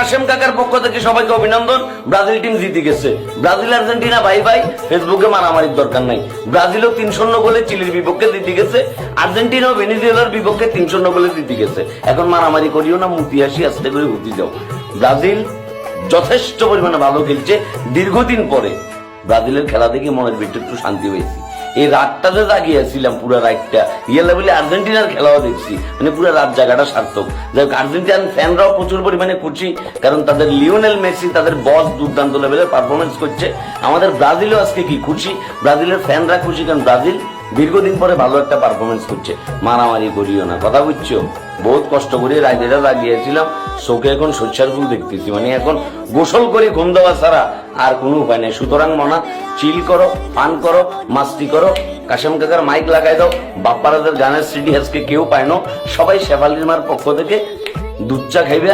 কাশেম কাকার পক্ষ থেকে সবাইকে অভিনন্দন। ব্রাজিল টিম জিতে গেছে। ব্রাজিল আর্জেন্টিনা ভাই ভাই, ফেসবুকে মারামারির দরকার নাই। ব্রাজিলও 3-0 গোলে চিলির বিপক্ষে জিতে গেছে, আর্জেন্টিনাও ভেনেজুয়েলার বিপক্ষে 3-0 গোলে জিতে গেছে। এখন মারামারি করিও না, মুতি আসি, আস্তে করে হুতি যাও। ব্রাজিল যথেষ্ট পরিমাণে ভালো খেলছে। দীর্ঘদিন পরে ব্রাজিলের খেলা দেখে মনের ভিতরে একটু শান্তি হয়েছে। এই রাতটাতে জাগিয়েছিলাম, পুরো রাতটা ইয়েলে বলে আর্জেন্টিনার খেলাও দেখছি, মানে পুরো রাত জায়গাটা সার্থক। যাই হোক, আর্জেন্টিনান ফ্যানরাও প্রচুর পরিমাণে খুশি, কারণ তাদের লিওনেল মেসি, তাদের বস দুর্দান্ত লেভেলের পারফরমেন্স করছে। আমাদের ব্রাজিলও আজকে কি খুশি, ব্রাজিলের ফ্যানরা খুশি, কারণ ব্রাজিল দীর্ঘদিন পরে ভালো একটা পারফরমেন্স করছে। মারামারি করিও না, কথা বুঝছো? বহুত কষ্ট করে রাইডেরা লাগিয়েছিলাম, চোখে এখন সর্ষার ফুল দেখতেছি, মানে এখন গোসল করে ঘুম দেওয়া ছাড়া আর কোনো উপায় নেই। সুতরাং মনা চিল করো, পান করো, মাস্তি করো, কাশেম কাকার মাইক লাগাই দাও। বাপ্পারাদের গানের সিডি আজকে কেউ পায় না, সবাই শেফালির মার পক্ষ থেকে দুধ চা খাইবে।